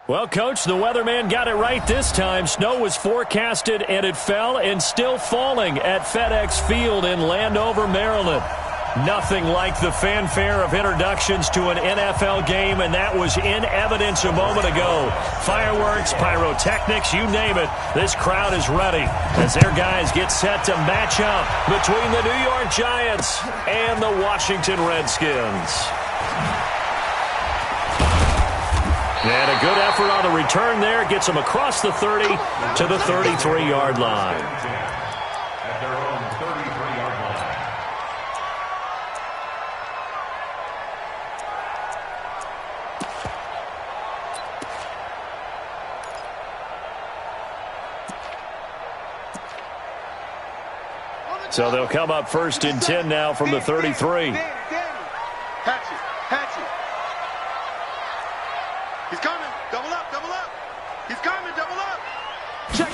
Well, Coach, the weatherman got it right this time. Snow was forecasted, and it fell and still falling at FedEx Field in Landover, Maryland. Nothing like the fanfare of introductions to an NFL game, and that was in evidence a moment ago. Fireworks, pyrotechnics, you name it. This crowd is ready as their guys get set to match up between the New York Giants and the Washington Redskins. And a good effort on the return there. Gets them across the 30 to the 33-yard line. So they'll come up first and 10 now from the 33. Hatch it. He's coming. Double up. He's coming. Double up. Check.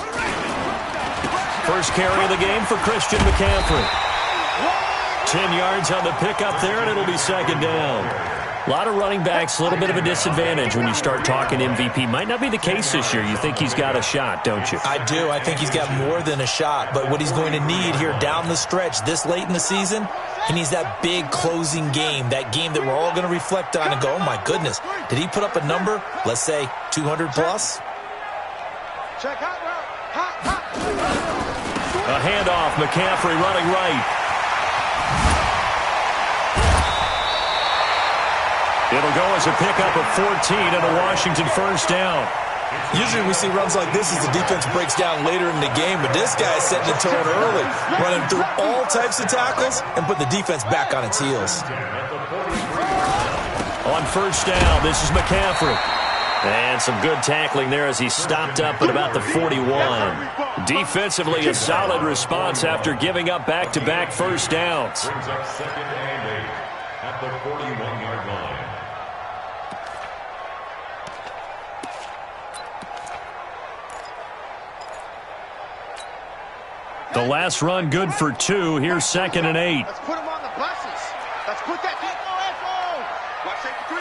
First carry of the game for Christian McCaffrey. 10 yards on the pickup there, and it'll be second down. A lot of running backs, a little bit of a disadvantage when you start talking MVP. Might not be the case this year. You think he's got a shot, don't you? I do. I think he's got more than a shot. But what he's going to need here down the stretch this late in the season, he needs that big closing game, that game that we're all going to reflect on and go, oh, my goodness, did he put up a number, let's say 200 plus? Check hot route. Hot. A handoff, McCaffrey running right. It'll go as a pickup of 14 and a Washington first down. Usually we see runs like this as the defense breaks down later in the game, but this guy is setting the tone early, running through all types of tackles and put the defense back on its heels. On first down, this is McCaffrey. And some good tackling there as he stopped up at about the 41. Defensively, a solid response after giving up back-to-back first downs. Brings up second and 8 at the 41-yard line. The last run good for 2. Here's second and 8. Let's put him on the buses. Let's put that FO. Watch safety 3.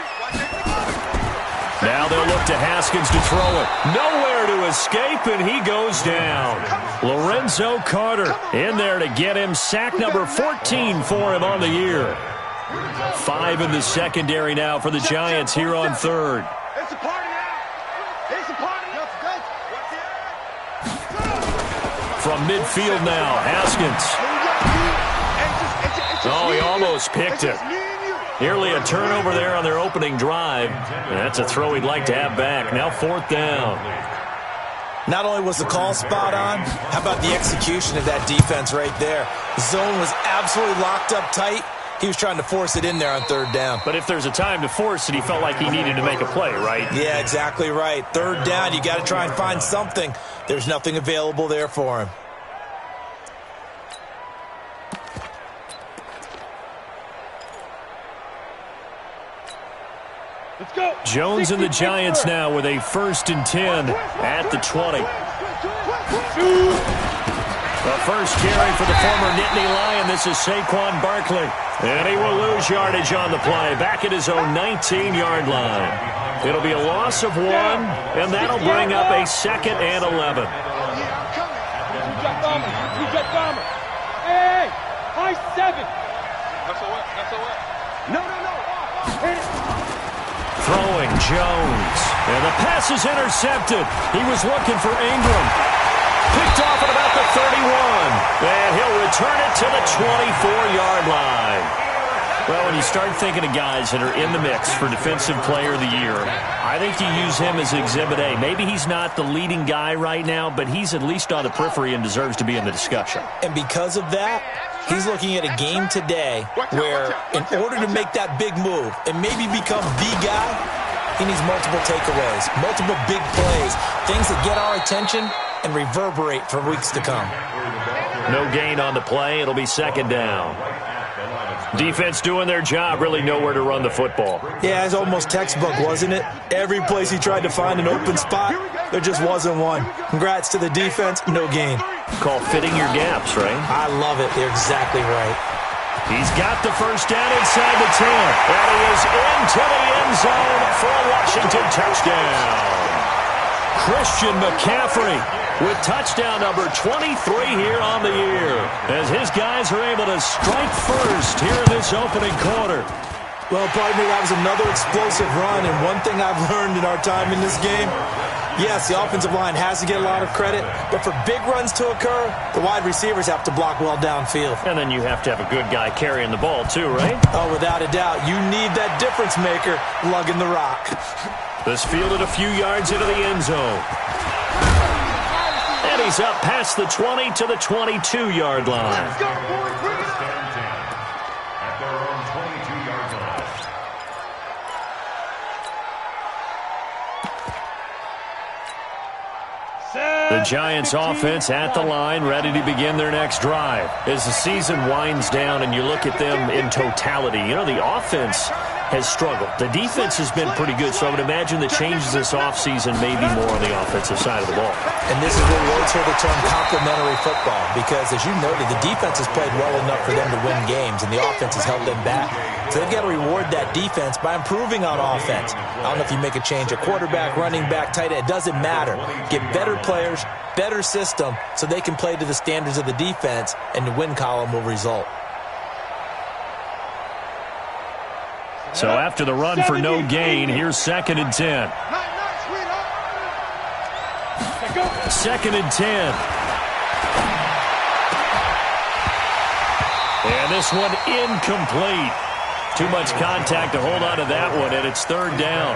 Now they'll look to Haskins to throw it. Nowhere to escape, and he goes down. Lorenzo Carter in there to get him. Sack number 14 for him on the year. 5 in the secondary now for the Giants here on third. It's a party now. It's a party. From midfield now, Haskins. Oh, he almost picked it. Nearly a turnover there on their opening drive. And that's a throw he'd like to have back. Now fourth down. Not only was the call spot on, how about the execution of that defense right there? The zone was absolutely locked up tight. He was trying to force it in there on third down. But if there's a time to force it, he felt like he needed to make a play, right? Yeah, exactly right. Third down, you got to try and find something. There's nothing available there for him. Let's go. Jones and the Giants now with a first and 10 at the 20. The first carry for the former Nittany Lion. This is Saquon Barkley. And he will lose yardage on the play. Back at his own 19-yard line. It'll be a loss of 1, and that'll bring up a second and 11. We got Bomber. Hey, high 7. That's a what? No. Throwing Jones. And the pass is intercepted. He was looking for Ingram. Picked off at about the 31. And he'll return it to the 24-yard line. Well, when you start thinking of guys that are in the mix for Defensive Player of the Year, I think you use him as Exhibit A. Maybe he's not the leading guy right now, but he's at least on the periphery and deserves to be in the discussion. And because of that, he's looking at a game today where in order to make that big move and maybe become the guy, he needs multiple takeaways, multiple big plays, things that get our attention and reverberate for weeks to come. No gain on the play. It'll be second down. Defense doing their job, really nowhere to run the football. Yeah, it's almost textbook, wasn't it? Every place he tried to find an open spot, there just wasn't one. Congrats to the defense, no gain. Call fitting your gaps, right? I love it. They're exactly right. He's got the first down inside the 10. And he is into the end zone for a Washington touchdown. Christian McCaffrey with touchdown number 23 here on the year, as his guys are able to strike first here in this opening quarter. Well, pardon me, that was another explosive run, and one thing I've learned in our time in this game, yes, the offensive line has to get a lot of credit, but for big runs to occur, the wide receivers have to block well downfield. And then you have to have a good guy carrying the ball too, right? Oh, without a doubt. You need that difference maker lugging the rock. This fielded a few yards into the end zone. And he's up past the 20 to the 22-yard line. Let's go, boys. Bring it up. At their own 22-yard line. The Giants offense at the line, ready to begin their next drive. As the season winds down and you look at them in totality, you know, the offense has struggled. The defense has been pretty good, so I would imagine the changes this offseason may be more on the offensive side of the ball. And this is where we always hear the term complementary football, because as you noted, the defense has played well enough for them to win games, and the offense has held them back. So they've got to reward that defense by improving on offense. I don't know if you make a change at quarterback, running back, tight end, it doesn't matter. Get better players, better system, so they can play to the standards of the defense, and the win column will result. So after the run for no gain, here's 2nd and 10. 2nd and 10. And this one incomplete. Too much contact to hold on to that one, and it's 3rd down.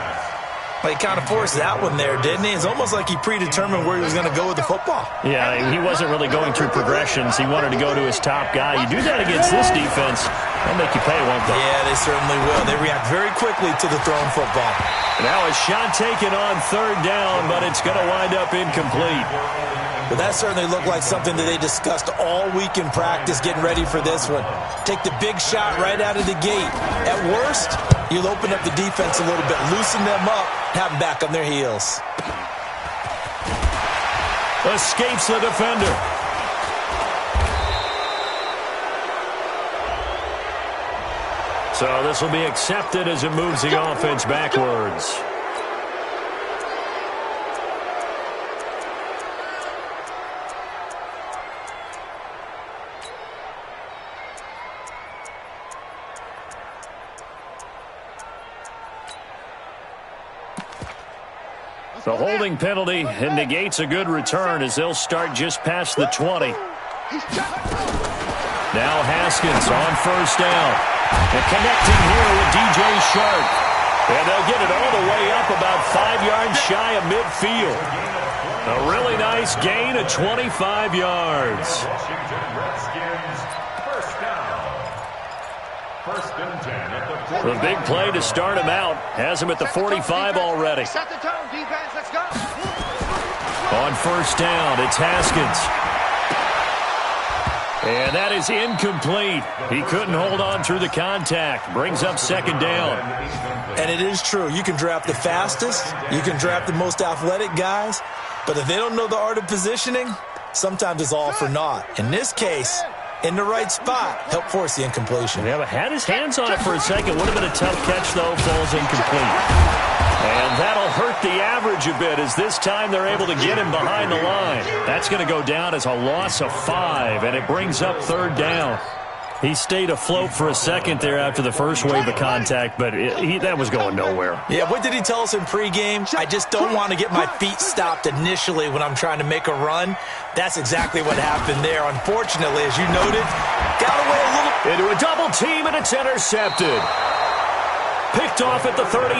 Well, he kind of forced that one there, didn't he? It's almost like he predetermined where he was going to go with the football. Yeah, he wasn't really going through progressions. He wanted to go to his top guy. You do that against this defense, they'll make you pay, won't they? Yeah, they certainly will. They react very quickly to the thrown football. Now a shot taken on 3rd down, but it's going to wind up incomplete. But that certainly looked like something that they discussed all week in practice, getting ready for this one. Take the big shot right out of the gate. At worst, you'll open up the defense a little bit, loosen them up, have them back on their heels. Escapes the defender. So this will be accepted as it moves the offense backwards. The holding penalty negates a good return as they'll start just past the 20. Now Haskins on 1st down. And connecting here with DJ Shark. And they'll get it all the way up about 5 yards shy of midfield. A really nice gain of 25 yards. The big play to start him out has him at the 45 already. Set the tone, defense. Let's go. On 1st down, it's Haskins. And that is incomplete. He couldn't hold on through the contact. Brings up 2nd down. And it is true. You can draft the fastest. You can draft the most athletic guys. But if they don't know the art of positioning, sometimes it's all for naught. In this case, in the right spot, help force the incompletion. Yeah, but had his hands on it for a second. Would have been a tough catch, though. Falls incomplete. And that'll hurt the average a bit as this time they're able to get him behind the line. That's going to go down as a loss of 5, and it brings up 3rd down. He stayed afloat for a second there after the first wave of contact, but that was going nowhere. Yeah, what did he tell us in pregame? I just don't want to get my feet stopped initially when I'm trying to make a run. That's exactly what happened there. Unfortunately, as you noted, got away a little. Into a double team, and it's intercepted. Picked off at the 38,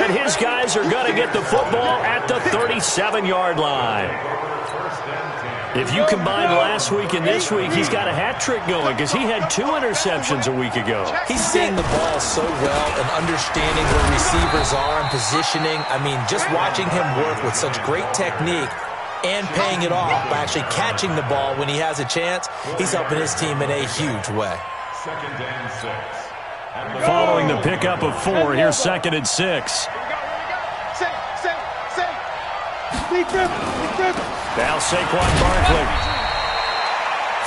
and his guys are going to get the football at the 37-yard line. If you combine last week and this week, he's got a hat trick going because he had 2 interceptions a week ago. He's seeing the ball so well and understanding where receivers are and positioning. I mean, just watching him work with such great technique and paying it off by actually catching the ball when he has a chance, he's helping his team in a huge way. 2nd and 6. Following the pickup of 4, here's 2nd and 6. Now Saquon Barkley.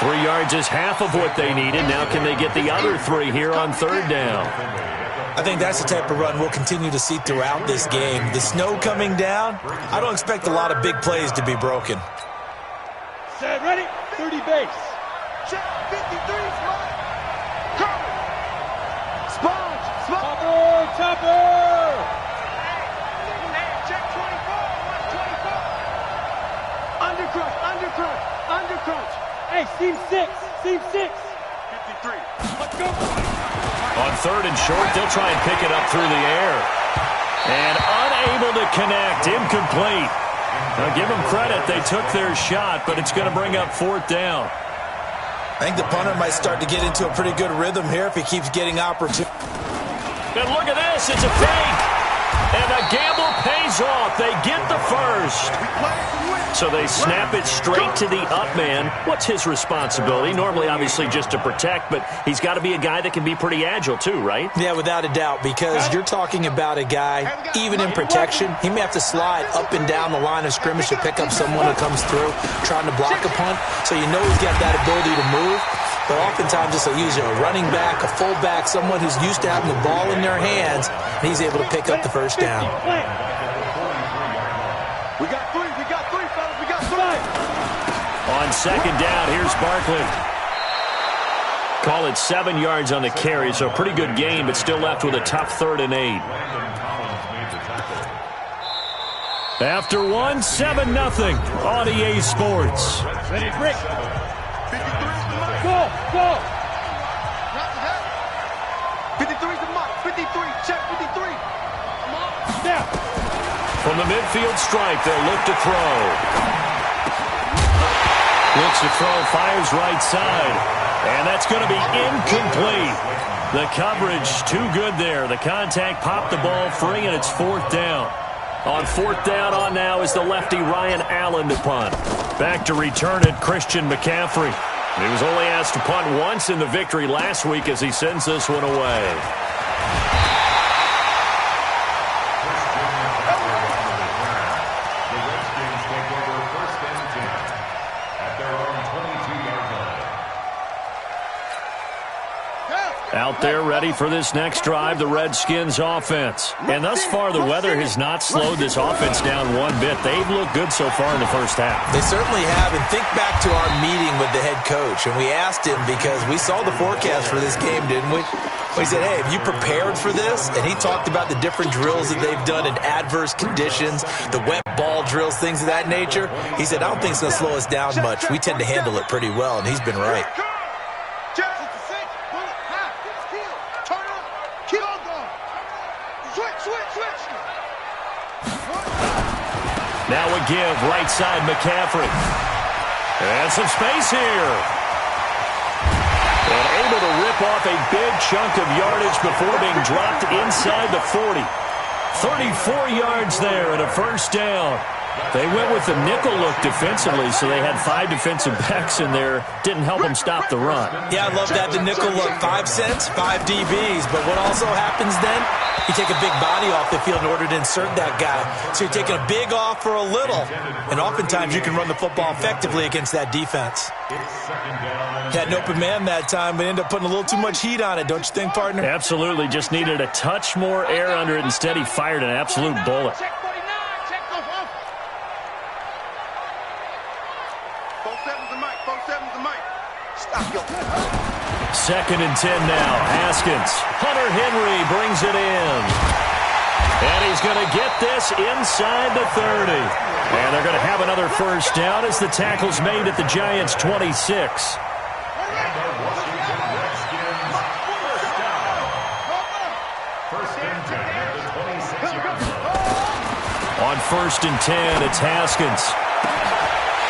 3 yards is half of what they needed. Now can they get the other 3 here on 3rd down? I think that's the type of run we'll continue to see throughout this game. The snow coming down, I don't expect a lot of big plays to be broken. Set, ready, 30 base. Check 53, Smart. Cover. Sponge. Topper. Check 24. 124. Undercrunch. Hey, seam 6. 53. Let's go. On third and short, they'll try and pick it up through the air. And unable to connect, incomplete. Now give them credit, they took their shot, but it's going to bring up fourth down. I think the punter might start to get into a pretty good rhythm here if he keeps getting opportunity. And look at this, it's a fake. And the gamble pays off. They get the first. So they snap it straight to the up man. What's his responsibility? Normally, obviously, just to protect, but he's got to be a guy that can be pretty agile too, right? Yeah, without a doubt, because you're talking about a guy, even in protection, he may have to slide up and down the line of scrimmage to pick up someone who comes through trying to block a punt. So you know he's got that ability to move. But oftentimes, this will use a running back, a fullback, someone who's used to having the ball in their hands, and he's able to pick up the first down. We got three, fellas. We got three. On second down, here's Barkley. Call it 7 yards on the carry, so a pretty good game, but still left with a tough 3rd and 8. After 1, 7-0 on EA Sports. Ready, break. 53 is the money. Go. 53 is the money. 53. Check 53. Down. From the midfield stripe, they'll look to throw. Looks to throw, fires right side. And that's going to be incomplete. The coverage too good there. The contact popped the ball free, and it's fourth down. On fourth down on now is the lefty Ryan Allen to punt. Back to return it, Christian McCaffrey. He was only asked to punt once in the victory last week as he sends this one away. Out there ready for this next drive, the Redskins offense. And thus far, the weather has not slowed this offense down one bit. They've looked good so far in the first half. They certainly have. And think back to our meeting with the head coach. And we asked him because we saw the forecast for this game, didn't we? We said, hey, have you prepared for this? And he talked about the different drills that they've done in adverse conditions, the wet ball drills, things of that nature. He said, I don't think it's going to slow us down much. We tend to handle it pretty well, and he's been right. Now a give, right side McCaffrey. And some space here. And able to rip off a big chunk of yardage before being dropped inside the 40. 34 yards there and a first down. They went with the nickel look defensively, so they had 5 defensive backs in there. Didn't help them stop the run. Yeah, I love that, the nickel look. 5 cents, 5 DBs. But what also happens then, you take a big body off the field in order to insert that guy. So you're taking a big off for a little. And oftentimes you can run the football effectively against that defense. Had an open man that time, but ended up putting a little too much heat on it, don't you think, partner? Absolutely. Just needed a touch more air under it. Instead, he fired an absolute bullet. Second and 10 now. Haskins. Hunter Henry brings it in. And he's going to get this inside the 30. And they're going to have another first down as the tackle's made at the Giants' 26. On first and 10, it's Haskins.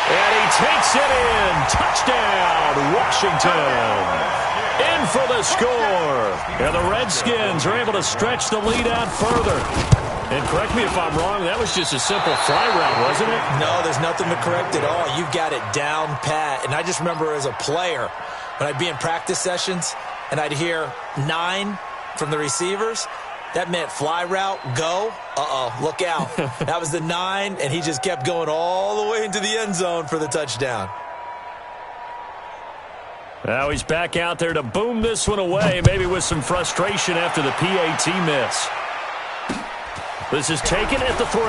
And he takes it in. Touchdown, Washington. In for the score. And the Redskins are able to stretch the lead out further. And correct me if I'm wrong, that was just a simple fly route, wasn't it? No, there's nothing to correct at all. You've got it down pat. And I just remember as a player, when I'd be in practice sessions and I'd hear 9 from the receivers, that meant fly route, go. Uh-oh, look out. That was the 9, and he just kept going all the way into the end zone for the touchdown. Now he's back out there to boom this one away, maybe with some frustration after the PAT miss. This is taken at the 3.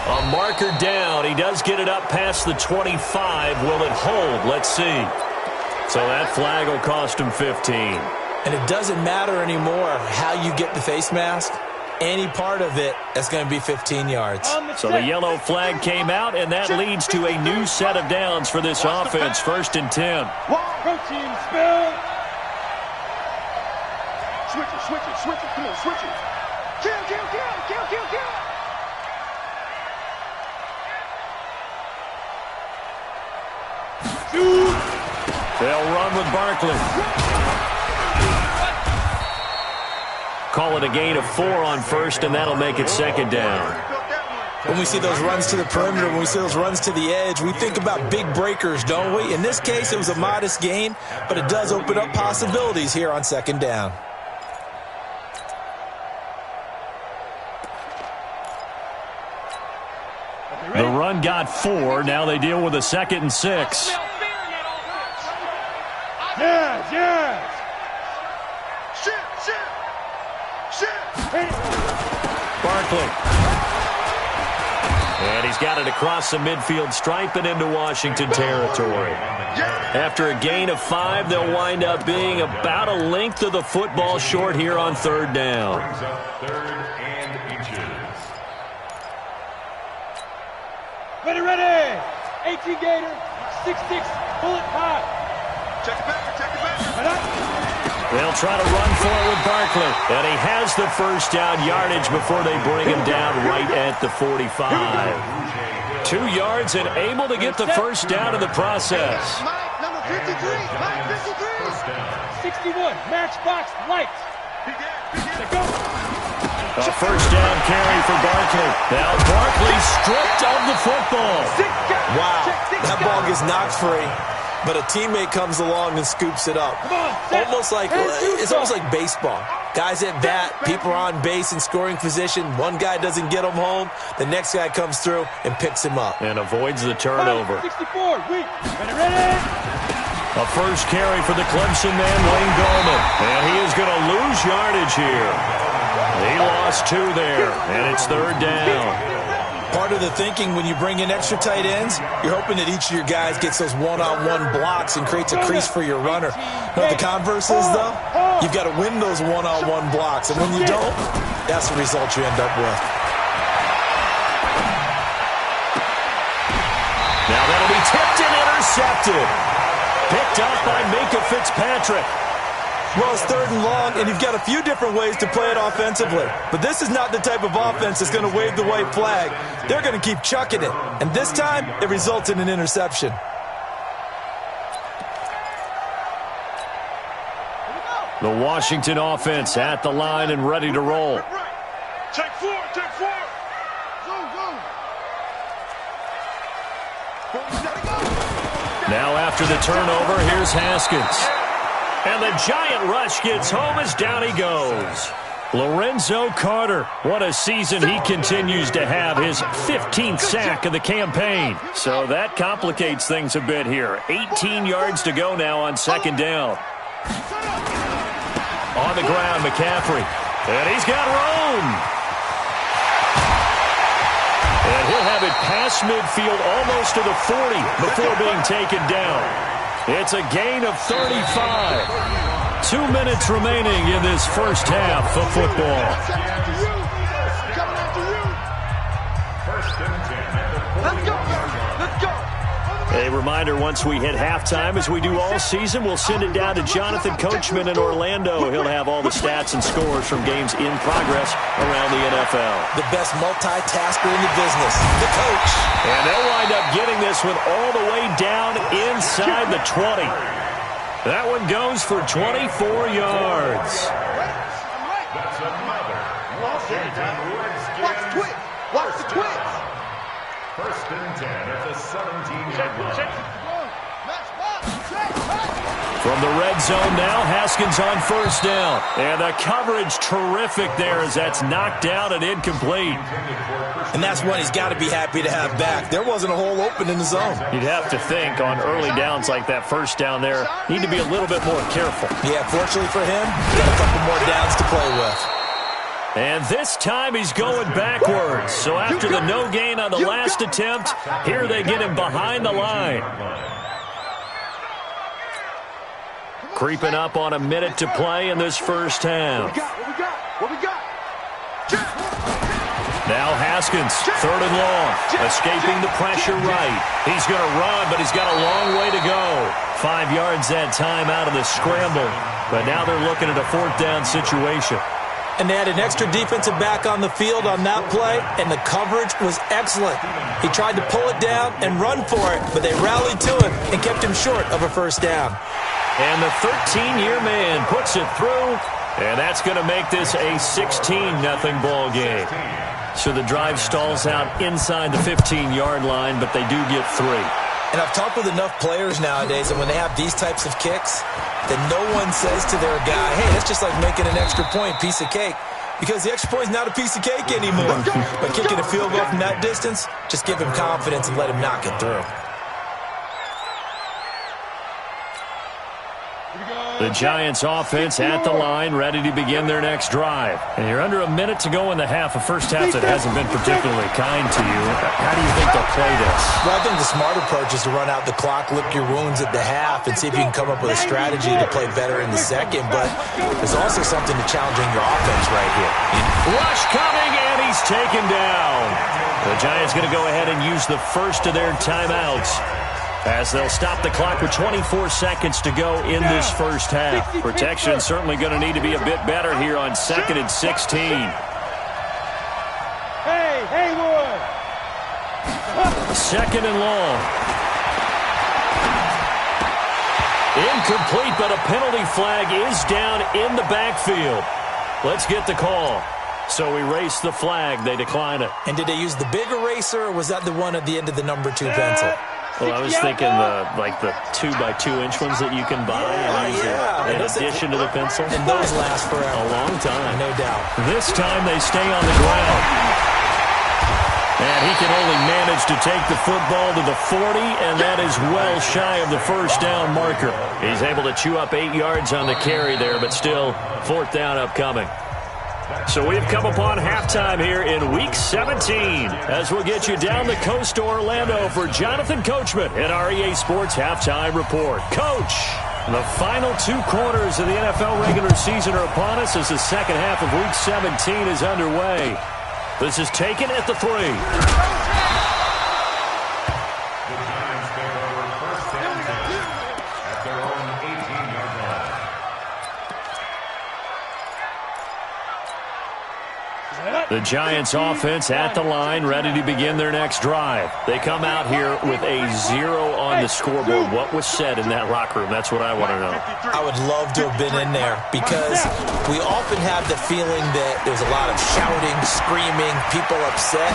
A marker down. He does get it up past the 25. Will it hold? Let's see. So that flag will cost him 15. And it doesn't matter anymore how you get the face mask. Any part of it is going to be 15 yards. So the yellow flag came out, and that leads to a new set of downs for this offense. 1st and 10. Protein spill. Switch it. Come on, switch it. Kill. They'll run with Barkley. Call it a gain of 4 on 1st, and that'll make it 2nd down. When we see those runs to the perimeter, when we see those runs to the edge, we think about big breakers, don't we? In this case, it was a modest gain, but it does open up possibilities here on 2nd down. The run got 4. Now they deal with a 2nd and 6. Yes. Shit. Barkley. And he's got it across the midfield stripe and into Washington territory. After a gain of 5, they'll wind up being about a length of the football short here on 3rd down. Brings up 3rd and inches. Ready. 18 Gator. 6'6". Bullet high. Check it back. They'll try to run for it with Barkley. And he has the 1st down yardage before they bring him down right at the 45. 2 yards and able to get the 1st down in the process. Mike, number 53. Mike, 53. 61. Matchbox lights. A 1st down carry for Barkley. Now Barkley stripped of the football. Wow, that ball gets knocked free, but a teammate comes along and scoops it up. It's almost like baseball. Guys at bat, people are on base in scoring position. One guy doesn't get him home. The next guy comes through and picks him up. And avoids the turnover. 64. Ready. A 1st carry for the Clemson man, Wayne Gallman. And he is going to lose yardage here. He lost 2 there, and it's 3rd down. Part of the thinking when you bring in extra tight ends, you're hoping that each of your guys gets those one-on-one blocks and creates a crease for your runner. Now, the converse is, though, you've got to win those one-on-one blocks, and when you don't, that's the result you end up with. Now that'll be tipped and intercepted. Picked up by Minka Fitzpatrick. Well, it's 3rd and long, and you've got a few different ways to play it offensively. But this is not the type of offense that's going to wave the white flag. They're going to keep chucking it. And this time, it results in an interception. The Washington offense at the line and ready to roll. Take 4. Now after the turnover, here's Haskins. And the giant rush gets home as down he goes. Lorenzo Carter, what a season he continues to have, his 15th sack of the campaign. So that complicates things a bit here. 18 yards to go now on 2nd down. On the ground, McCaffrey. And he's got room. And he'll have it past midfield almost to the 40 before being taken down. It's a gain of 35. 2 minutes remaining in this 1st half of football. Let's go. A reminder, once we hit halftime, as we do all season, we'll send it down to Jonathan Coachman in Orlando. He'll have all the stats and scores from games in progress around the NFL. The best multitasker in the business, the coach. And they'll wind up getting this one all the way down inside the 20. That one goes for 24 yards. That's another Washington Redskins. Watch the twitch. 1st and 10 at the 17-yard line. From the red zone now, Haskins on first down. And the coverage terrific there as that's knocked down and incomplete. And that's one he's got to be happy to have back. There wasn't a hole open in the zone. You'd have to think on early downs like that first down there, need to be a little bit more careful. Yeah, fortunately for him, got a couple more downs to play with. And this time he's going backwards. So after the no gain on the last attempt, here they get him behind the line. Creeping up on a minute to play in this first half. What we got? Now Haskins, third and long, escaping the pressure right. He's going to run, but he's got a long way to go. 5 yards that time out of the scramble, but now they're looking at a fourth down situation. And they had an extra defensive back on the field on that play, and the coverage was excellent. He tried to pull it down and run for it, but they rallied to him and kept him short of a first down. And the 13-year man puts it through, and that's going to make this a 16-0 ball game. So the drive stalls out inside the 15-yard line, but they do get 3. And I've talked with enough players nowadays, and when they have these types of kicks, then no one says to their guy, hey, that's just like making an extra point, piece of cake. Because the extra point is not a piece of cake anymore. By kicking a field goal from that distance, just give him confidence and let him knock it through. The Giants offense at the line, ready to begin their next drive. And you're under a minute to go in the half, a first half that hasn't been particularly kind to you. How do you think they'll play this? Well, I think the smart approach is to run out the clock, lick your wounds at the half, and see if you can come up with a strategy to play better in the second. But there's also something to challenging your offense right here. Rush coming, and he's taken down. The Giants going to go ahead and use the first of their timeouts, as they'll stop the clock with 24 seconds to go in this first half. Protection certainly going to need to be a bit better here on 2nd and 16. Hey, Haywood! 2nd and long. Incomplete, but a penalty flag is down in the backfield. Let's get the call. So erase the flag. They decline it. And did they use the big eraser, or was that the one at the end of the number 2 pencil? Well, I was thinking the 2x2-inch ones that you can buy in addition to the pencil. And those last forever. A long time. No doubt. This time they stay on the ground. And he can only manage to take the football to the 40, and that is well shy of the first down marker. He's able to chew up 8 yards on the carry there, but still, fourth down upcoming. So we've come upon halftime here in Week 17 as we'll get you down the coast to Orlando for Jonathan Coachman at our EA Sports Halftime Report. Coach, the final 2 quarters of the NFL regular season are upon us as the second half of Week 17 is underway. This is taken at the 3. The Giants offense at the line, ready to begin their next drive. They come out here with a 0 on the scoreboard. What was said in that locker room? That's what I want to know. I would love to have been in there, because we often have the feeling that there's a lot of shouting, screaming, people upset.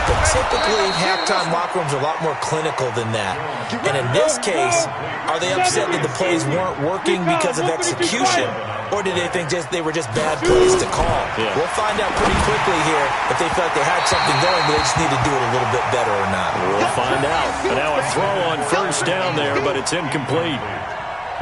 But typically, halftime locker rooms are a lot more clinical than that. And in this case, are they upset that the plays weren't working because of execution? Or did they think they were just bad plays to call? Yeah. We'll find out pretty quickly here if they felt they had something going, but they just need to do it a little bit better or not. We'll find out. But now a throw on first down there, but it's incomplete.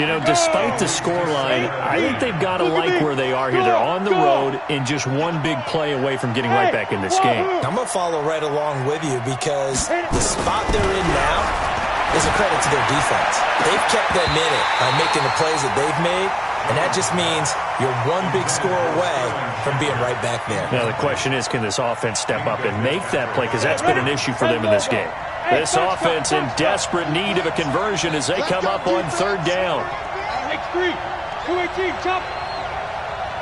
You know, despite the scoreline, I think they've got to like where they are here. They're on the road and just one big play away from getting right back in this game. I'm going to follow right along with you, because the spot they're in now is a credit to their defense. They've kept them in it by making the plays that they've made. And that just means you're one big score away from being right back there. Now the question is, can this offense step up and make that play? Because that's been an issue for them in this game. This offense in desperate need of a conversion as they come up on third down. X3, 218, chop.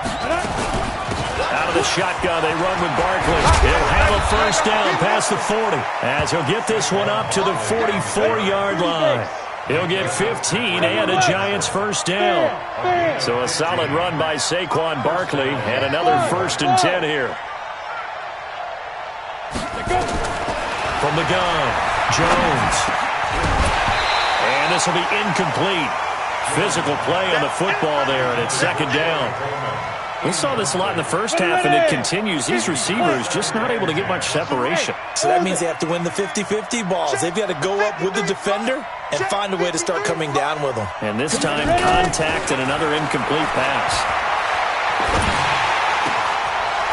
Out of the shotgun, they run with Barkley. He'll have a first down past the 40 as he'll get this one up to the 44-yard line. He'll get 15 and a Giants first down. So a solid run by Saquon Barkley and another 1st and 10 here. From the gun, Jones. And this will be incomplete. Physical play on the football there, and it's second down. We saw this a lot in the first half, and it continues. These receivers just not able to get much separation. So that means they have to win the 50-50 balls. They've got to go up with the defender and find a way to start coming down with them. And this time, contact and another incomplete pass.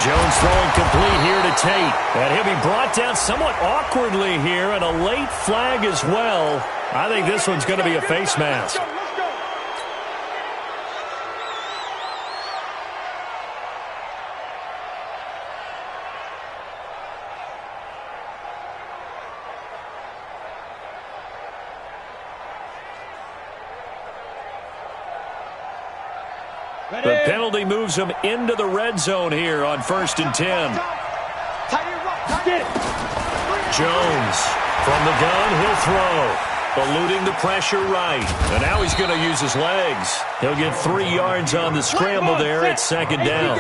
Jones throwing complete here to Tate. And he'll be brought down somewhat awkwardly here, and a late flag as well. I think this one's going to be a face mask. The penalty moves him into the red zone here on 1st and 10. Jones from the gun, he'll throw. Eluding the pressure right. And now he's going to use his legs. He'll get 3 yards on the scramble there at second down.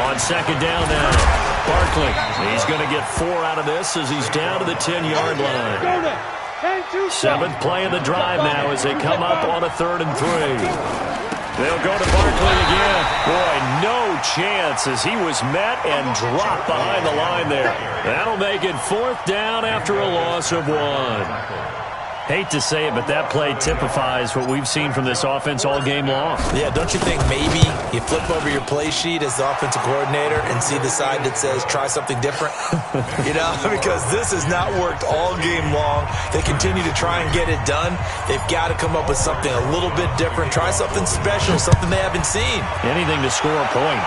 On second down now, Barkley. He's going to get 4 out of this as he's down to the 10-yard line. 7th play of the drive now as they come up on a 3rd and 3. They'll go to Barkley again. Boy, no chance as he was met and dropped behind the line there. That'll make it 4th down after a loss of 1. Hate to say it, but that play typifies what we've seen from this offense all game long. Yeah, don't you think maybe you flip over your play sheet as the offensive coordinator and see the side that says try something different? You know, because this has not worked all game long. They continue to try and get it done. They've got to come up with something a little bit different. Try something special, something they haven't seen. Anything to score a point.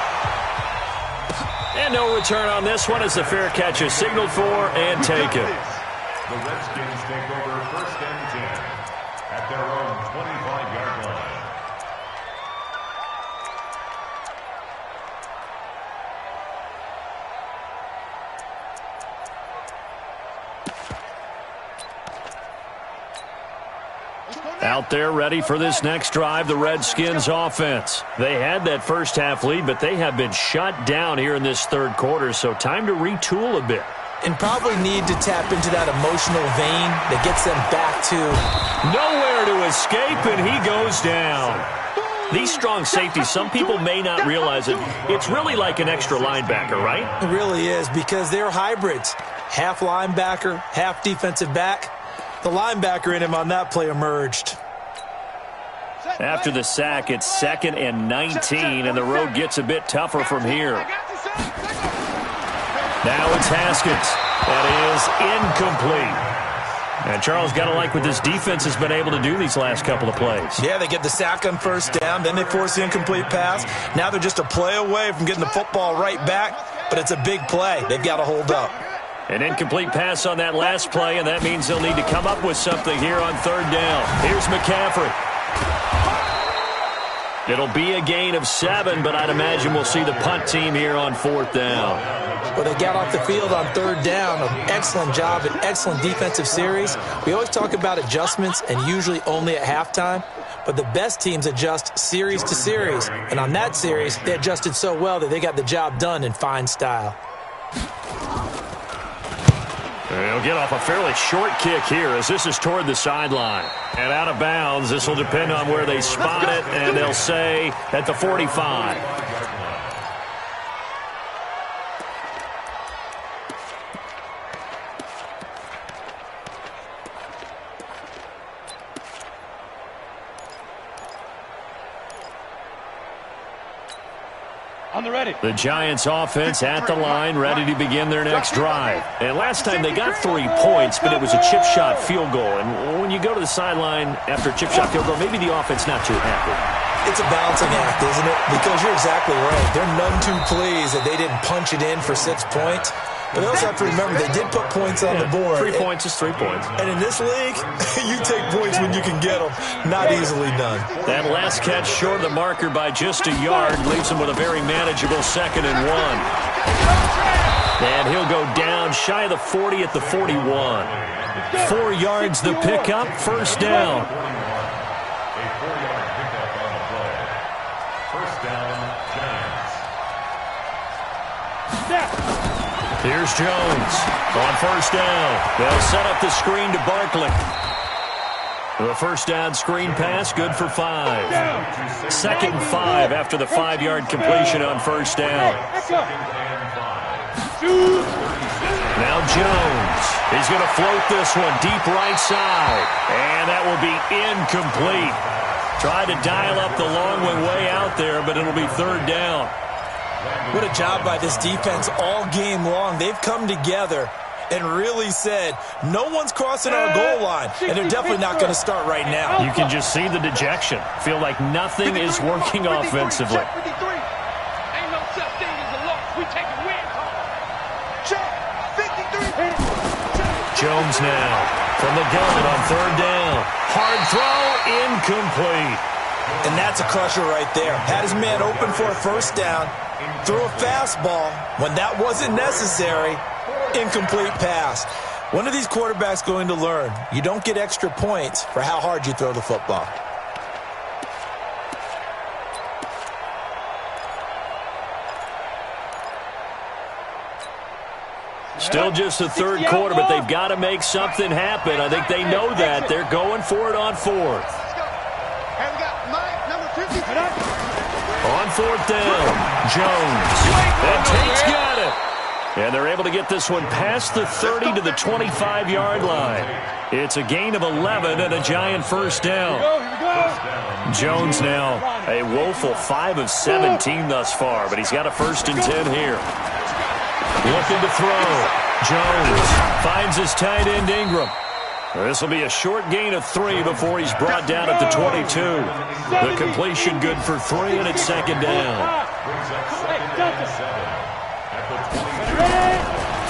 And no return on this one as the fair catch is signaled for and taken. The Redskins take over 1st and 10 at their own 25-yard line. Out there ready for this next drive, the Redskins offense. They had that first half lead, but they have been shut down here in this 3rd quarter, so time to retool a bit. And probably need to tap into that emotional vein that gets them back to nowhere to escape, and he goes down. These strong safeties, some people may not realize it. It's really like an extra linebacker, right? It really is, because they're hybrids. Half linebacker, half defensive back. The linebacker in him on that play emerged. After the sack, it's 2nd and 19, and the road gets a bit tougher from here. Now it's Haskins. That is incomplete. And Charles, got to like what this defense has been able to do these last couple of plays. Yeah, they get the sack on 1st down, then they force the incomplete pass. Now they're just a play away from getting the football right back, but it's a big play. They've got to hold up. An incomplete pass on that last play, and that means they'll need to come up with something here on 3rd down. Here's McCaffrey. It'll be a gain of 7, but I'd imagine we'll see the punt team here on 4th down. Well, they got off the field on 3rd down. An excellent job, an excellent defensive series. We always talk about adjustments and usually only at halftime, but the best teams adjust series to series. And on that series, they adjusted so well that they got the job done in fine style. They'll get off a fairly short kick here as this is toward the sideline. And out of bounds, this will depend on where they spot it, and they'll say at the 45. On the ready. The Giants offense at the line, ready to begin their next drive. And last time they got 3 points, but it was a chip shot field goal. And when you go to the sideline after a chip shot field goal, maybe the offense not too happy. It's a balancing act, isn't it? Because you're exactly right. They're none too pleased that they didn't punch it in for 6 points. But they also have to remember they did put points on the board. 3 points is 3 points. And in this league, you take points when you can get them. Not easily done. That last catch short of the marker by just a yard leaves him with a very manageable 2nd and 1. And he'll go down shy of the 40 at the 41. 4 yards the pickup, 1st down. A 4-yard pickup on the play. 1st down, Giants. Here's Jones on first down. They'll set up the screen to Barkley. The first down screen pass, good for 5. 2nd and 5 after the 5-yard completion on first down. Now Jones. He's going to float this one deep right side. And that will be incomplete. Tried to dial up the long one way out there, but it'll be 3rd down. What a job by this defense all game long. They've come together and really said, no one's crossing our goal line, and they're definitely not going to start right now. You can just see the dejection. Feel like nothing is working offensively. Ain't no such thing as a loss. We take a win. Check. 53. Jones now from the gun on 3rd down. Hard throw, incomplete. And that's a crusher right there. Had his man open for a first down, threw a fastball when that wasn't necessary. Incomplete pass. When are these quarterbacks going to learn? You don't get extra points for how hard you throw the football. Still just the 3rd quarter, but they've got to make something happen. I think they know that. They're going for it on 4th. And we got Mike, number 50. On 4th down, Jones. And Tate's got it. And they're able to get this one past the 30 to the 25-yard line. It's a gain of 11 and a giant first down. Jones now a woeful 5 of 17 thus far, but he's got a 1st and 10 here. Looking to throw. Jones finds his tight end Ingram. This will be a short gain of 3 before he's brought down at the 22. The completion good for 3, and it's 2nd down.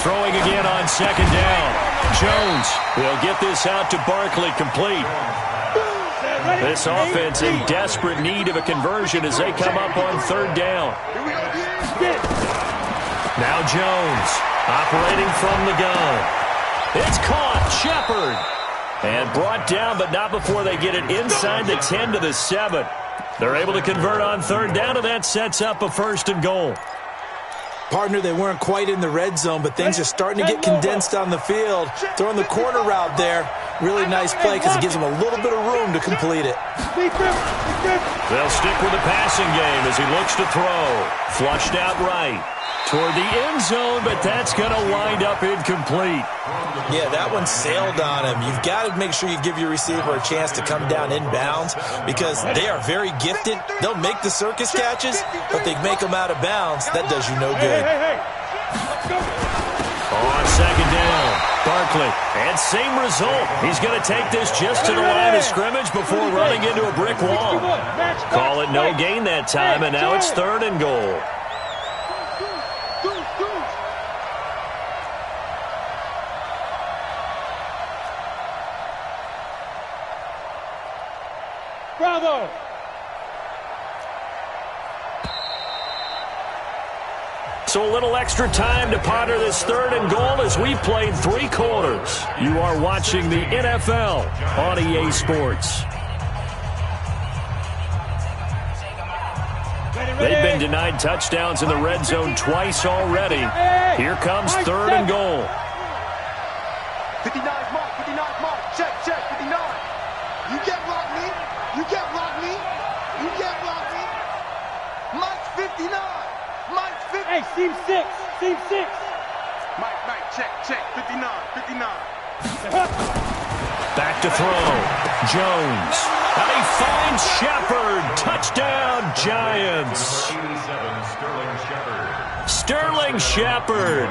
Throwing again on 2nd down. Jones will get this out to Barkley, complete. This offense in desperate need of a conversion as they come up on 3rd down. Now Jones operating from the gun. It's caught. Shepard. And brought down, but not before they get it inside the 10 to the 7. They're able to convert on 3rd down, and that sets up a 1st and goal. Partner, they weren't quite in the red zone, but things are starting to get condensed on the field. Throwing the corner route there. Really nice play because it gives them a little bit of room to complete it. They'll stick with the passing game as he looks to throw. Flushed out right toward the end zone, but that's going to wind up incomplete. Yeah, that one sailed on him. You've got to make sure you give your receiver a chance to come down inbounds because they are very gifted. They'll make the circus catches, but they make them out of bounds. That does you no good. On 2nd down, Barkley, and same result. He's going to take this just to the line of scrimmage before running into a brick wall. Call it no gain that time, and now it's 3rd and goal. Bravo! So a little extra time to ponder this 3rd and goal as we've played 3 quarters. You are watching the NFL on EA Sports. They've been denied touchdowns in the red zone twice already. Here comes 3rd and goal. 59 mark, 59 mark. Check, 59. You can't block me. You can't block me. You can't block me. Mike's 59. Mike's 50. Hey, seam 6. Seam 6. Mike, check, 59. Back to throw. Jones. And he finds Shepard. Touchdown, Giants. Sterling Shepard.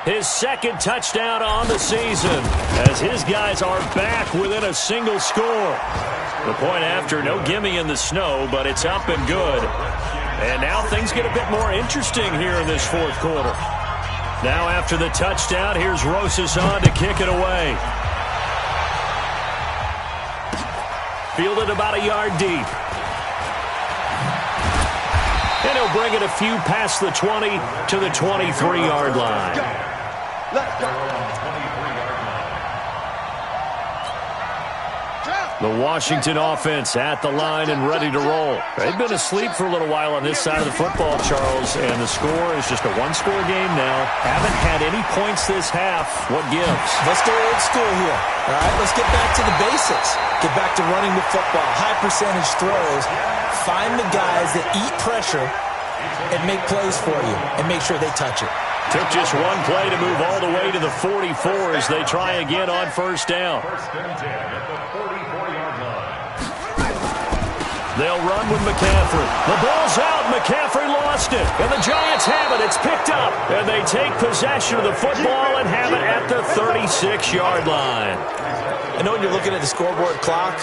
His 2nd touchdown on the season as his guys are back within a single score. The point after, no gimme in the snow, but it's up and good. And now things get a bit more interesting here in this 4th quarter. Now after the touchdown, here's Rosas on to kick it away. Fielded about a yard deep. And he'll bring it a few past the 20 to the 23-yard line. Let's go. The Washington offense at the line and ready to roll. They've been asleep for a little while on this side of the football, Charles, and the score is just a one-score game now. Haven't had any points this half. What gives? Let's go old school here. All right, let's get back to the basics. Get back to running the football, high percentage throws. Find the guys that eat pressure and make plays for you and make sure they touch it. Took just one play to move all the way to the 44 as they try again on first down. First and 10 at the 44-yard line. They'll run with McCaffrey. The ball's out. McCaffrey lost it. And the Giants have it. It's picked up. And they take possession of the football and have it at the 36-yard line. I know when you're looking at the scoreboard clock,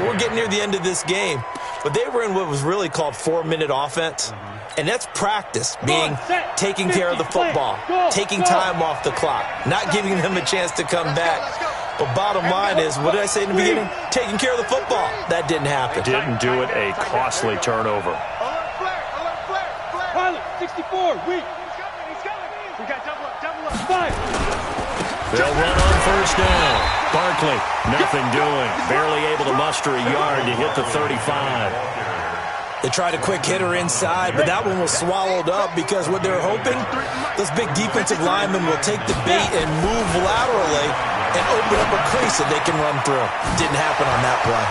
we're getting near the end of this game. But they were in what was really called 4-minute offense. And that's practice, being taking care of the football, taking time off the clock, not giving them a chance to come back. But bottom line is, what did I say in the beginning? Taking care of the football. That didn't happen. Didn't do it. A costly turnover. Pilot, 64, weak. We got double up. 5. They'll run on first down. Barkley, nothing doing. Barely able to muster a yard to hit the 35. They tried a quick hitter inside, but that one was swallowed up because what they're hoping, those big defensive linemen will take the bait and move laterally and open up a crease that they can run through. Didn't happen on that play.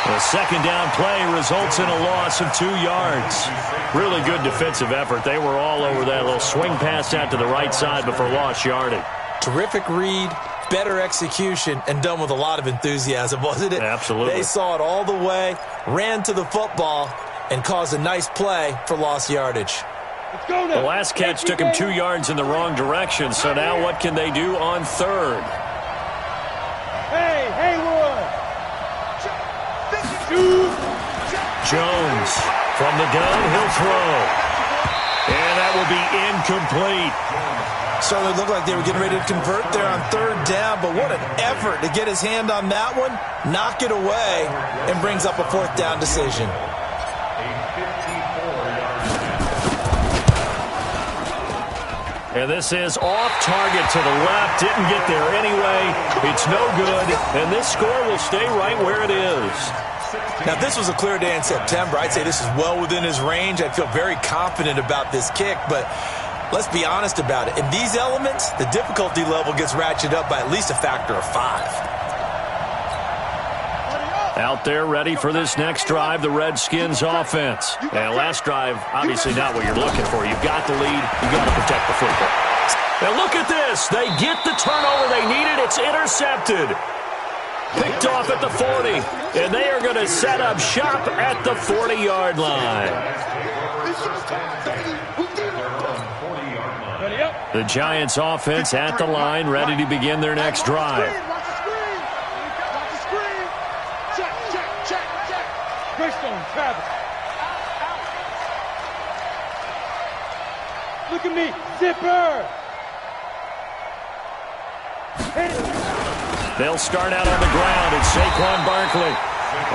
The second down play results in a loss of 2 yards. Really good defensive effort. They were all over that little swing pass out to the right side before lost yardage. Terrific read, better execution, and done with a lot of enthusiasm, wasn't it? Absolutely. They saw it all the way, ran to the football, and caused a nice play for lost yardage. Let's go now. The last catch took him 2 yards in the wrong direction, so now what can they do on third? Hey, Haywood. Shoot. Jones from the gun, he'll throw. And that will be incomplete. Certainly looked like they were getting ready to convert there on third down, but what an effort to get his hand on that one, knock it away, and brings up a fourth down decision. And this is off target to the left. Didn't get there anyway. It's no good. And this score will stay right where it is. Now, if this was a clear day in September, I'd say this is well within his range. I'd feel very confident about this kick, but let's be honest about it. In these elements, the difficulty level gets ratcheted up by at least a factor of 5. Out there ready for this next drive, the Redskins offense. And last drive, obviously not what you're looking for. You've got the lead. You've got to protect the football. Now look at this. They get the turnover they needed. It's intercepted. Picked off at the 40. And they are going to set up shop at the 40-yard line. The Giants offense at the line, ready to begin their next drive. Greystone, Travis. Look at me, zipper. Hit it. They'll start out on the ground. It's Saquon Barkley.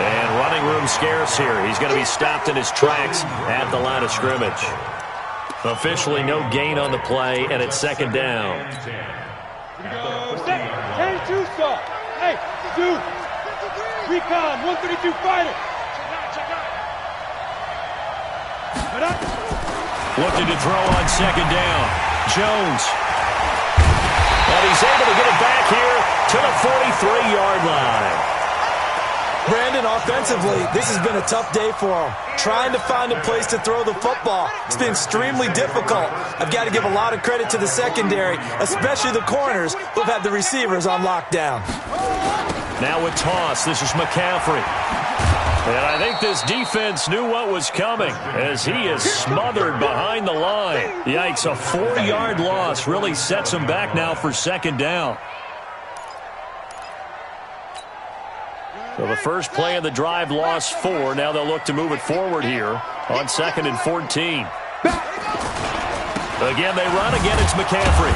And running room scarce here. He's going to be stopped in his tracks at the line of scrimmage. Officially no gain on the play, and it's second down. Go, set. 10-2 stop. Hey, dude. Recon, 132 fighter. Looking to throw on second down. Jones. And he's able to get it back here to the 43-yard line. Brandon, offensively, this has been a tough day for him. Trying to find a place to throw the football. It's been extremely difficult. I've got to give a lot of credit to the secondary, especially the corners who've had the receivers on lockdown. Now with toss, this is McCaffrey. And I think this defense knew what was coming as he is smothered behind the line. Yikes, a 4-yard loss really sets him back now for second down. So the first play of the drive lost 4. Now they'll look to move it forward here on 2nd and 14. Again, they run. Again, it's McCaffrey.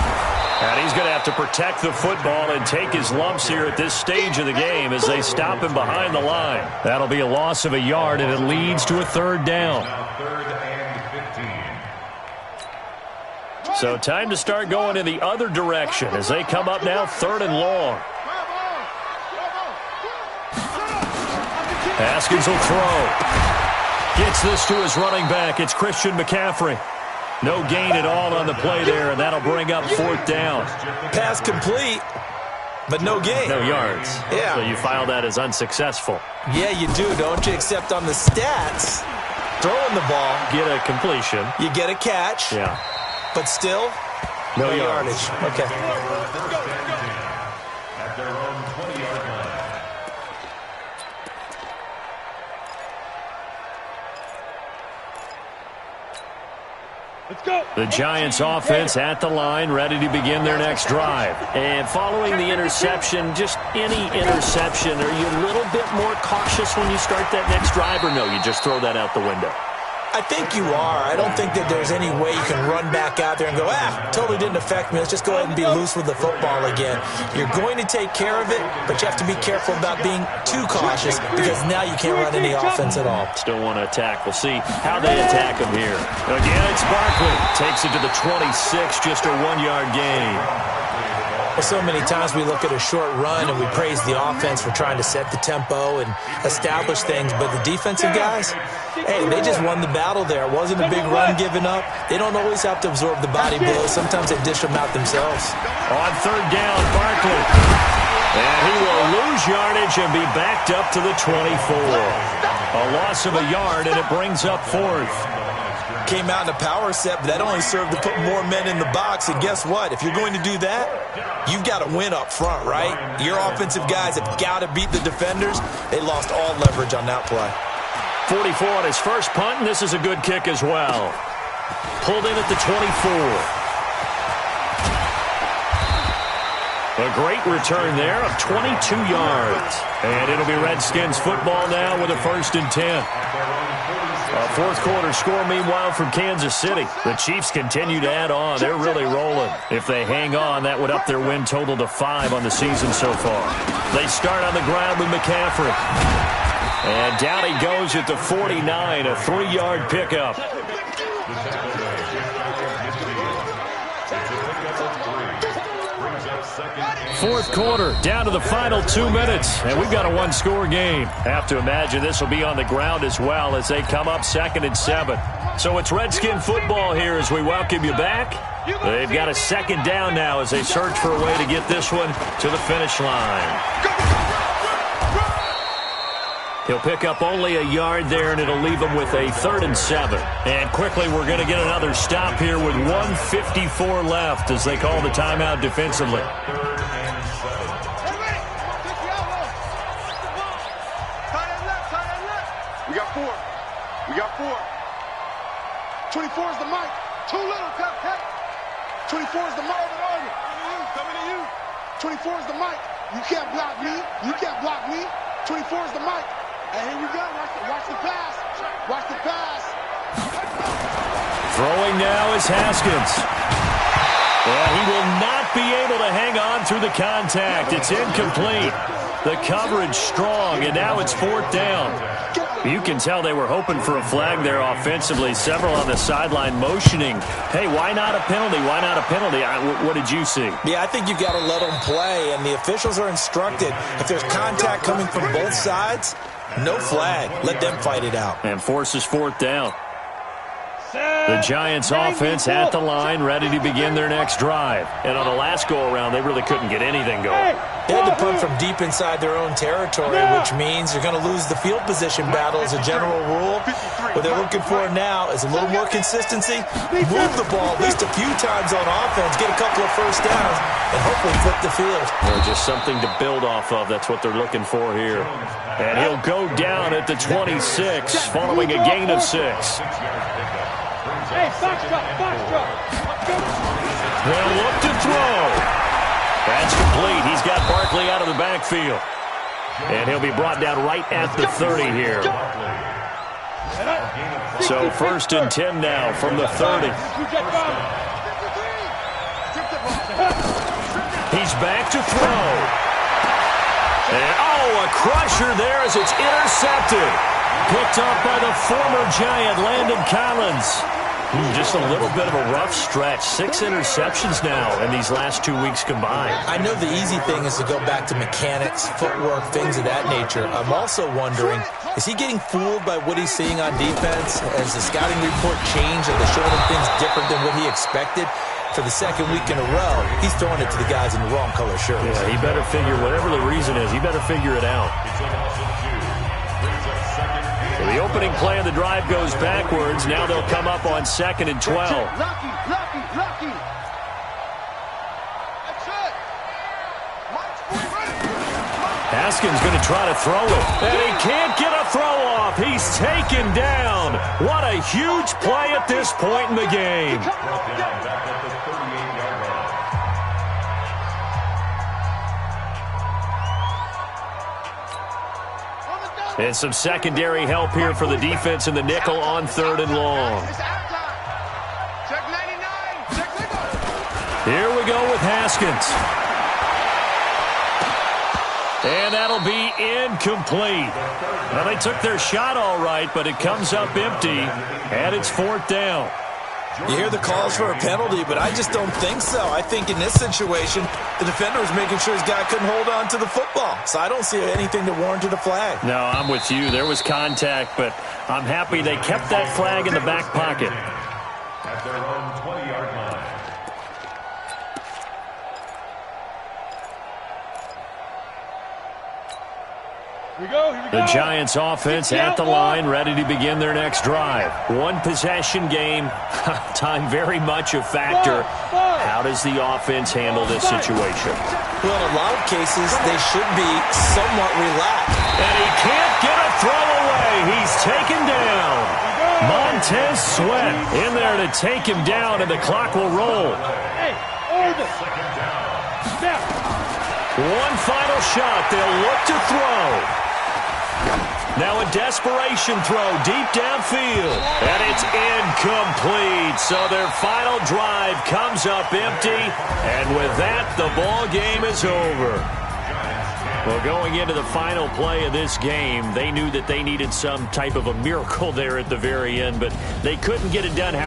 And he's going to have to protect the football and take his lumps here at this stage of the game as they stop him behind the line. That'll be a loss of a yard, and it leads to a third down. So time to start going in the other direction as they come up now 3rd and long. Haskins will throw. Gets this to his running back. It's Christian McCaffrey. No gain at all on the play there, and that'll bring up 4th down. Pass complete, but no gain. No yards. Yeah. So you file that as unsuccessful. Yeah, you do, don't you? Except on the stats, throwing the ball. Get a completion. You get a catch. Yeah. But still, no yardage. Okay. At their own 20-yard line. Let's go. The Giants offense at the line, ready to begin their next drive. And following the interception, just any interception, are you a little bit more cautious when you start that next drive, or no, you just throw that out the window? I think you are. I don't think that there's any way you can run back out there and go, totally didn't affect me. Let's just go ahead and be loose with the football again. You're going to take care of it, but you have to be careful about being too cautious because now you can't run any offense at all. Still want to attack. We'll see how they attack him here. Again, it's Barkley. Takes it to the 26, just a 1-yard gain. Well, so many times we look at a short run and we praise the offense for trying to set the tempo and establish things, but the defensive guys, hey, they just won the battle there. It wasn't a big run given up. They don't always have to absorb the body blows. Sometimes they dish them out themselves. On 3rd down, Barkley. And he will lose yardage and be backed up to the 24. A loss of a yard, and it brings up 4th. Came out in a power set, but that only served to put more men in the box. And guess what? If you're going to do that, you've got to win up front, right? Your offensive guys have got to beat the defenders. They lost all leverage on that play. 44 on his first punt, and this is a good kick as well. Pulled in at the 24. A great return there of 22 yards. And it'll be Redskins football now with a 1st and 10. A 4th quarter score, meanwhile, from Kansas City. The Chiefs continue to add on. They're really rolling. If they hang on, that would up their win total to 5 on the season so far. They start on the ground with McCaffrey. And down he goes at the 49, a 3-yard pickup. 4th quarter, down to the final 2 minutes, and we've got a 1-score game. Have to imagine this will be on the ground as well as they come up 2nd and 7. So it's Redskin football here as we welcome you back. They've got a 2nd down now as they search for a way to get this one to the finish line. He'll pick up only a yard there, and it'll leave him with a 3rd and 7. And quickly, we're going to get another stop here with 1:54 left as they call the timeout defensively. We got 4. We got 4. 24 is the mic. Too little, cut. 24 is the mic. Coming to you. 24 is the mic. You can't block me. You can't block me. 24 is the mic. And here we go. Watch the pass. Watch the pass. Throwing now is Haskins. Well, he will not be able to hang on through the contact. It's incomplete. The coverage strong, and now it's 4th down. You can tell they were hoping for a flag there offensively. Several on the sideline motioning. Hey, why not a penalty? Why not a penalty? What did you see? Yeah, I think you've got to let them play, and the officials are instructed. If there's contact coming from both sides, no flag. Let them fight it out. And forces 4th down. The Giants offense at the line, ready to begin their next drive. And on the last go-around, they really couldn't get anything going. They had to punt from deep inside their own territory, which means you're going to lose the field position battle as a general rule. What they're looking for now is a little more consistency, move the ball at least a few times on offense, get a couple of first downs, and hopefully flip the field. Or just something to build off of. That's what they're looking for here. And he'll go down at the 26, following a gain of 6. Hey, box drop. They'll look to throw. That's complete. He's got Barkley out of the backfield. And he'll be brought down right at the 30 here. So 1st and 10 now from the 30. He's back to throw. And, a crusher there as it's intercepted. Picked up by the former Giant, Landon Collins. Just a little bit of a rough stretch. 6 interceptions now in these last 2 weeks combined. I know the easy thing is to go back to mechanics, footwork, things of that nature. I'm also wondering, is he getting fooled by what he's seeing on defense? Has the scouting report changed? Are they showing him things different than what he expected? For the second week in a row, he's throwing it to the guys in the wrong color shirts. Yeah, he better figure, whatever the reason is, he better figure it out. So the opening play of the drive goes backwards. Now they'll come up on 2nd and 12. Lucky. That's it. Haskins going to try to throw it. And he can't get a throw off. He's taken down. What a huge play at this point in the game. And some secondary help here for the defense in the nickel on 3rd and long. Here we go with Haskins. And that'll be incomplete. Well, they took their shot all right, but it comes up empty, and it's 4th down. You hear the calls for a penalty, but I just don't think so. I think in this situation, the defender was making sure his guy couldn't hold on to the football. So I don't see anything that warranted a flag. No, I'm with you. There was contact, but I'm happy they kept that flag in the back pocket. At their own 20-yard line. Here we go. The Giants offense at the line, ready to begin their next drive. One possession game. Time very much a factor. How does the offense handle this situation? Well, in a lot of cases, they should be somewhat relaxed. And he can't get a throw away. He's taken down. Montez Sweat in there to take him down, and the clock will roll. Hey, order. Snap. One final shot. They'll look to throw. Now a desperation throw deep downfield. And it's incomplete. So their final drive comes up empty. And with that, the ball game is over. Well, going into the final play of this game, they knew that they needed some type of a miracle there at the very end, but they couldn't get it done.